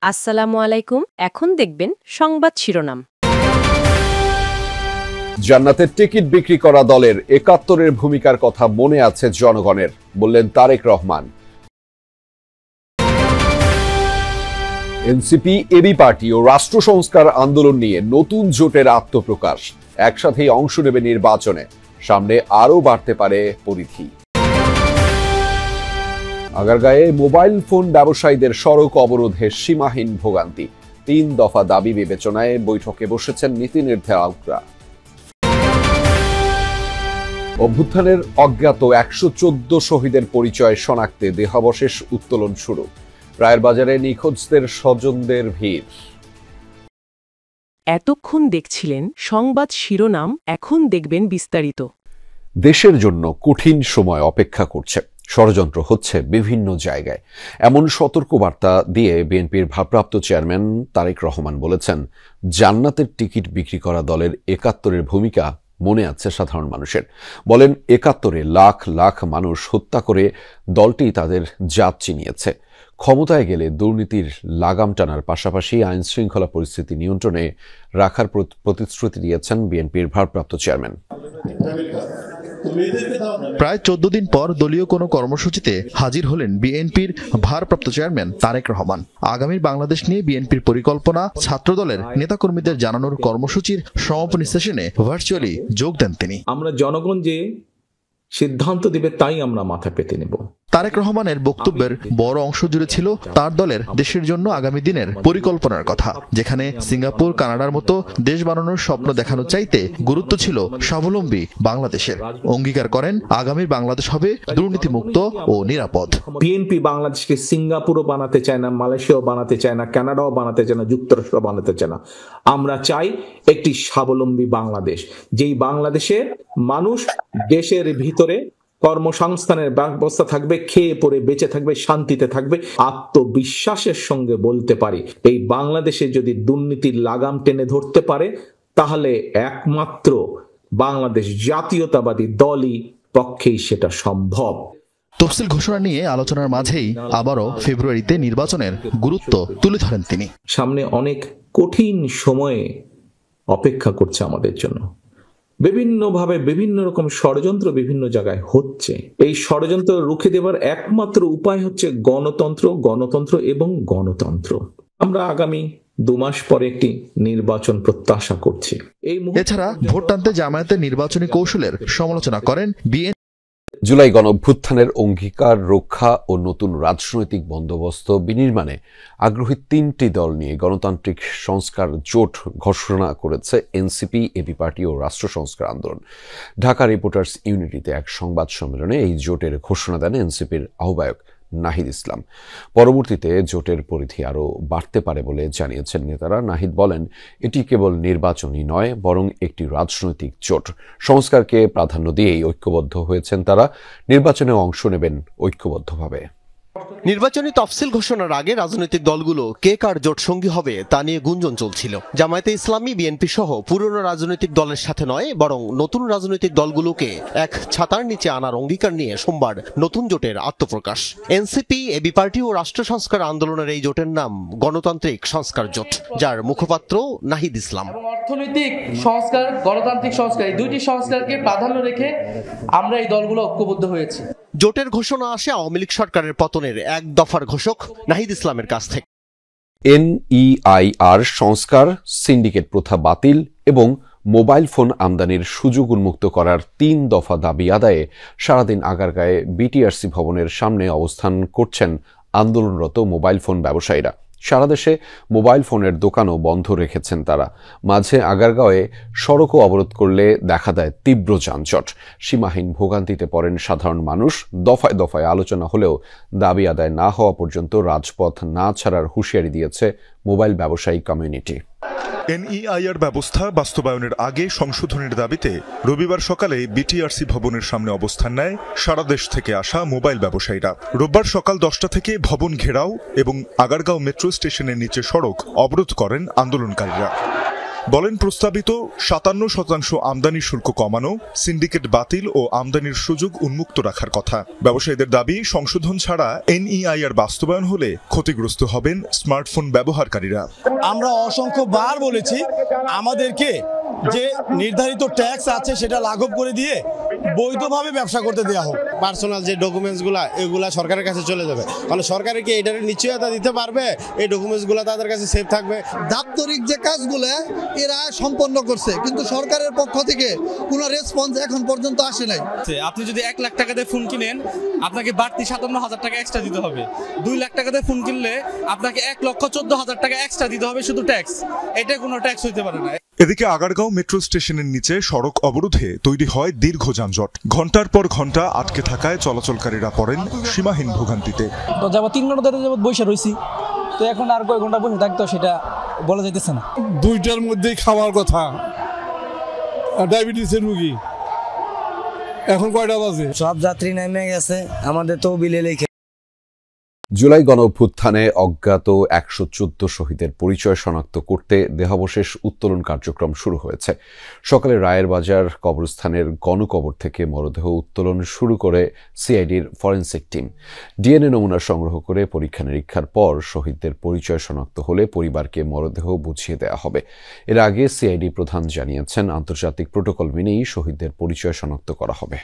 আসসালামু আলাইকুম। এখন দেখবেন সংবাদ শিরোনাম। জান্নাতের টিকিট বিক্রি করা দলের ৭১-এর ভূমিকার কথা মনে আছে জনগণের, বললেন তারেক রহমান। এনসিপি, এবি পার্টি ও রাষ্ট্র সংস্কার আন্দোলন নিয়ে নতুন জোটের আত্মপ্রকাশ। একসাথেই অংশ নেবে নির্বাচনে, সামনে আরও বাড়তে পারে পরিধি। আগারগাঁয়ে মোবাইল ফোন ব্যবসায়ীদের সড়ক অবরোধে সীমাহীন ভোগান্তি। ৩ দফা দাবি বিবেচনায় বৈঠকে বসেছেন নীতি নির্ধারকরা। অভ্যুত্থানের অজ্ঞাত ১১৪ শহীদের পরিচয় শনাক্তে দেহাবশেষ উত্তোলন শুরু। রায়ের বাজারে নিখোঁজদের স্বজনদের ভিড়। এতক্ষণ দেখছিলেন সংবাদ শিরোনাম, এখন দেখবেন বিস্তারিত। দেশের জন্য কঠিন সময় অপেক্ষা করছে, ষড়যন্ত্র হচ্ছে বিভিন্ন জায়গায়। এমন সতর্কবার্তা দিয়ে বিএনপির ভারপ্রাপ্ত চেয়ারম্যান তারেক রহমান বলেছেন, জান্নাতের টিকিট বিক্রি করা দলের ৭১-এর ভূমিকা মনে আছে সাধারণ মানুষের। বলেন, ৭১-এ লাখ লাখ মানুষ হত্যা করে দলটি তাদের জাত চিনিয়েছে। ক্ষমতায় গেলে দুর্নীতির লাগাম টানার পাশাপাশি আইন শৃঙ্খলা পরিস্থিতি নিয়ন্ত্রণে রাখার প্রতিশ্রুতি দিয়েছেন বিএনপির ভারপ্রাপ্ত চেয়ারম্যান। প্রায় ১৪ দিন পর দলীয় কোনো কর্মসূচিতে হাজির হলেন বিএনপির ভারপ্রাপ্ত চেয়ারম্যান তারেক রহমান। আগামীর বাংলাদেশ নিয়ে বিএনপির পরিকল্পনা ছাত্রদলের নেতাকর্মীদের জানানোর কর্মসূচির সমাপনী সেশনে ভার্চুয়ালি যোগ দেন তিনি। আমরা জনগণ যে সিদ্ধান্ত দিবে তাই আমরা মাথা পেতে নেব। তারেক রহমানের বক্তব্যের বড় অংশ জুড়ে ছিল তার দলের দেশের জন্য আগামী দিনের পরিকল্পনার কথা, যেখানে সিঙ্গাপুর, কানাডার মতো দেশ বানানোর স্বপ্ন দেখানো চাইতে গুরুত্ব ছিল স্বাবলম্বী বাংলাদেশের। অঙ্গীকার করেন আগামীর বাংলাদেশ হবে দুর্নীতিমুক্ত ও নিরাপদ। বিএনপি বাংলাদেশকে সিঙ্গাপুরও বানাতে চায় না, মালয়েশিয়াও বানাতে চায় না, কানাডাও বানাতে চায় না, যুক্তরাষ্ট্র বানাতে চায় না। আমরা চাই একটি স্বাবলম্বী বাংলাদেশ, যেই বাংলাদেশের মানুষ দেশের ভিতরে কর্মসংস্থানের ব্যবস্থা থাকবে, খেয়ে পরে বেঁচে থাকবে, শান্তিতে থাকবে, আত্মবিশ্বাসের সঙ্গে বলতে পারি এই বাংলাদেশে যদি দুর্নীতির লাগাম টেনে ধরতে পারে তাহলে একমাত্র বাংলাদেশ জাতীয়তাবাদী দলই পক্ষেই সেটা সম্ভব। তফসিল ঘোষণা নিয়ে আলোচনার মাঝেই আবারও ফেব্রুয়ারিতে নির্বাচনের গুরুত্ব তুলে ধরেন তিনি। সামনে অনেক কঠিন সময়ে অপেক্ষা করছে আমাদের জন্য। বিভিন্নভাবে বিভিন্ন রকম ষড়যন্ত্র বিভিন্ন জায়গায় হচ্ছে। এই ষড়যন্ত্র রুখে দেবার একমাত্র উপায় হচ্ছে গণতন্ত্র, গণতন্ত্র এবং গণতন্ত্র। আমরা আগামী ২ মাস পরে একটি নির্বাচন প্রত্যাশা করছি। এছাড়া ভোট টানতে জামায়াতের নির্বাচনী কৌশলের সমালোচনা করেন বিএনপি। জুলাই গণঅভ্যুত্থানের অঙ্গীকার রক্ষা ও নতুন রাজনৈতিক বন্দোবস্ত বিনির্মাণে আগ্রহী ৩টি দল নিয়ে গণতান্ত্রিক সংস্কার জোট ঘোষণা করেছে এনসিপি, এবি পার্টি ও রাষ্ট্র সংস্কার আন্দোলন। ঢাকা রিপোর্টার্স ইউনিটিতে এক সংবাদ সম্মেলনে এই জোটের ঘোষণা দেন এনসিপির আহ্বায়ক নাহিদ ইসলাম। পরবর্তীতে জোটের পরিধি আরও বাড়তে পারে বলে জানিয়েছেন নেতারা। নাহিদ বলেন, এটি কেবল নির্বাচনী নয়, বরং একটি রাজনৈতিক জোট। সংস্কারকে প্রাধান্য দিয়েই ঐক্যবদ্ধ হয়েছেন তারা। নির্বাচনে অংশ নেবেন ঐক্যবদ্ধভাবে। নির্বাচনী তফসিল ঘোষণার আগে রাজনৈতিক দলগুলো কে কার জোট সঙ্গী হবে তা নিয়ে গুঞ্জন চলছিল। জামায়াতে ইসলামী, বিএনপি সহ পুরনো রাজনৈতিক দলের সাথে নয়, বরং নতুন রাজনৈতিক দলগুলোকে এক ছাতার নিচে আনার অঙ্গীকার নিয়ে সোমবার নতুন জোটের আত্মপ্রকাশ। এনসিপি, এবি পার্টি ও রাষ্ট্র সংস্কার আন্দোলনের এই জোটের নাম গণতান্ত্রিক সংস্কার জোট, যার মুখপাত্র নাহিদ ইসলাম। অর্থনৈতিক সংস্কার, গণতান্ত্রিক সংস্কার, এই দুইটি সংস্কারকে প্রাধান্য রেখে আমরা এই দলগুলো ঐক্যবদ্ধ হয়েছি। জোটের ঘোষণা আসে আওয়ামী লীগ সরকারের পতনের ১ দফার ঘোষক নাহিদ ইসলামের কাছ থেকে। এনইআইআর সংস্কার, সিন্ডিকেট প্রথা বাতিল এবং মোবাইল ফোন আমদানির সুযোগ উন্মুক্ত করার ৩ দফা দাবি আদায়ে সারাদিন আগারগাঁয়ে বিটিআরসি ভবনের সামনে অবস্থান করছেন আন্দোলনরত মোবাইল ফোন ব্যবসায়ীরা। সারা দেশে মোবাইল ফোনের দোকানও বন্ধ রেখেছেন তারা। মাঝে আগারগাঁওয়ে সড়কও অবরোধ করলে দেখা দেয় তীব্র যানজট। সীমাহীন ভোগান্তিতে পড়েন সাধারণ মানুষ। দফায় দফায় আলোচনা হলেও দাবি আদায় না হওয়া পর্যন্ত রাজপথ না ছাড়ার হুঁশিয়ারি দিয়েছে মোবাইল ব্যবসায়ী কমিউনিটি। এনইআইআর ব্যবস্থা বাস্তবায়নের আগে সংশোধনের দাবিতে রবিবার সকালে বিটিআরসি ভবনের সামনে অবস্থান নেয় সারা দেশ থেকে আসা মোবাইল ব্যবসায়ীরা। রোববার সকাল 10টা থেকে ভবন ঘেরাও এবং আগারগাঁও মেট্রো স্টেশনের নিচে সড়ক অবরোধ করেন আন্দোলনকারীরা। বলেন প্রস্তাবিত 57% আমদানি শুল্ক কমানো, সিন্ডিকেট বাতিল ও আমদানির সুযোগ উন্মুক্ত রাখার কথা। ব্যবসায়ীদের দাবি, সংশোধন ছাড়া NEIR বাস্তবায়ন হলে ক্ষতিগ্রস্ত হবেন স্মার্টফোন ব্যবহারকারীরা। আমরা অসংখ্য বার বলেছি আমাদেরকে যে নির্ধারিত ট্যাক্স আছে সেটা লাঘব করে দিয়ে বৈধভাবে ব্যবসা করতে দেওয়া হোক। পার্সোনাল যে ডকুমেন্টসগুলো এগুলা সরকারের কাছে চলে যাবে, মানে সরকারের কি এটার নিশ্চয়তা দিতে পারবে এই ডকুমেন্টসগুলো তাদের কাছে সেফ থাকবে। দাপ্তরিক যে কাজগুলো এরা সম্পন্ন করছে, কিন্তু সরকারের পক্ষ থেকে কোনো রেসপন্স এখন পর্যন্ত আসে নাই। আপনি যদি 1 লাখ টাকা দিয়ে ফোন কিনেন, আপনাকে বাড়তি 57,000 টাকা এক্সট্রা দিতে হবে। 2 লাখ টাকা দিয়ে ফোন কিনলে আপনাকে 1,14,000 টাকা এক্সট্রা দিতে হবে শুধু ট্যাক্স। এটা কোনো ট্যাক্স হইতে পারে না। এদিকে আগারগাঁও মেট্রো স্টেশনের নিচে সড়ক অবরোধে তৈরি হয় দীর্ঘ যানজট। ঘন্টার পর ঘন্টা আটকে থাকায় চলাচলকারীরা পড়েন সীমাহীন ভোগান্তিতে। তো যাবত 3 ঘন্টা ধরে বসে রয়েছি, তো এখন আর কয় ঘন্টা বসে থাকতো সেটা বলা যাইতেছে না। 2টার মধ্যেই খাওয়ার কথা, ডায়াবেটিসের রোগী। এখন কয়টা বাজে? সব যাত্রী নেমে গেছে, আমাদের তহবিলে লিখে। জুলাই গণঅভ্যুত্থানে অজ্ঞাত 114 শহীদের পরিচয় শনাক্ত করতে দেহাবশেষ উত্তোলন কার্যক্রম শুরু হয়েছে। সকালে রায়ের বাজার কবরস্থানের গণকবর থেকে মরদেহ উত্তোলন শুরু করে সিআইডির ফরেনসিক টিম। ডিএনএ নমুনা সংগ্রহ করে পরীক্ষা নিরীক্ষার পর শহীদদের পরিচয় শনাক্ত হলে পরিবারকে মরদেহ বুঝিয়ে দেওয়া হবে। এর আগে সিআইডি প্রধান জানিয়েছেন, আন্তর্জাতিক প্রোটোকল মেনেই শহীদদের পরিচয় শনাক্ত করা হবে।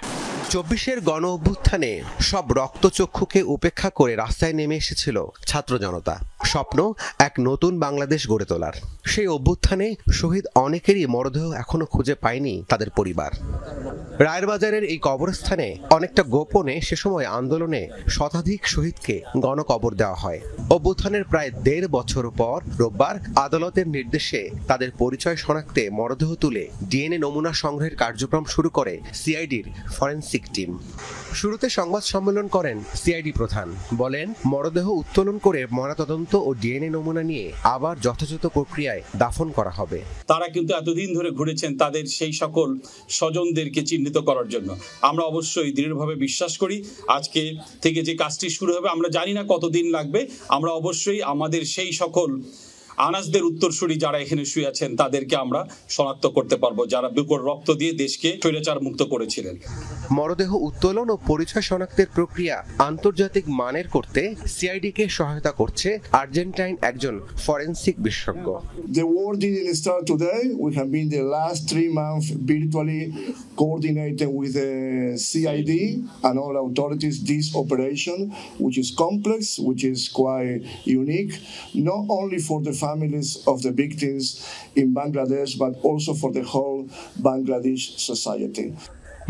24-এর গণ অভ্যুত্থানে সব রক্তচক্ষুকে উপেক্ষা করে রাস্তায় নেমে এসেছিল ছাত্র জনতা। স্বপ্ন এক নতুন বাংলাদেশ গড়ে তোলার। সেই অভ্যুত্থানে শহীদ অনেকেরই মরদেহ এখনো খুঁজে পায়নি তাদের পরিবার। রায়ের বাজারের এই কবরস্থানে অনেকটা গোপনে সে সময় আন্দোলনে শতাধিক শহীদকে গণকবর দেওয়া হয়। অভ্যুত্থানের প্রায় 1.5 বছর পর রোববার আদালতের নির্দেশে তাদের পরিচয় শনাক্তে মরদেহ তুলে ডিএনএ নমুনা সংগ্রহের কার্যক্রম শুরু করে সিআইডির ফরেনসিক টিম। শুরুতে সংবাদ সম্মেলন করেন সিআইডি প্রধান। বলেন, মরদেহ উত্তোলন করে ময়নাতদন্ত ও ডিএনএ নমুনা নিয়ে আবার যথাযথ প্রক্রিয়ায় দাফন করা হবে। তারা কিন্তু এতদিন ধরে ঘুরেছেন তাদের সেই সকল স্বজনদেরকে চিহ্নিত করার জন্য। আমরা অবশ্যই দৃঢ়ভাবে বিশ্বাস করি আজকে থেকে যে কাজটি শুরু হবে, আমরা জানি না কতদিন লাগবে, আমরা অবশ্যই আমাদের সেই সকল আনাসদের উত্তরসূরি যারা এখানে শুয়ে আছেন তাদেরকে আমরা শনাক্ত করতে পারবো, যারা বুকের রক্ত দিয়ে দেশকে স্বৈরাচার মুক্ত করেছিলেন। মরদেহ উত্তোলন ও পরিচয় শনাক্তের প্রক্রিয়া আন্তর্জাতিক মানের করতে সিআইডিকে সহায়তা করছে আর্জেন্টাইন একজন ফরেনসিক বিশেষজ্ঞ। The war didn't start today. We have been the last 3 months virtually coordinating with the CID and all authorities this operation, which is complex, which is quite unique, not only for the families of the victims in Bangladesh, but also for the whole Bangladesh society.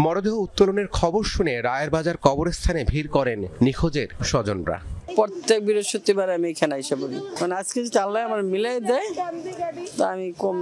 মরদেহ উত্তোলনের খবর শুনে রায়ের বাজার কবরস্থানে ভিড় করেন নিখোঁজের স্বজনরা। প্রত্যেক বৃহস্পতিবার আমি এখানে এসে বলি, মানে আজকে যদি আল্লাহ আমার মিলাই দেয় তা আমি কম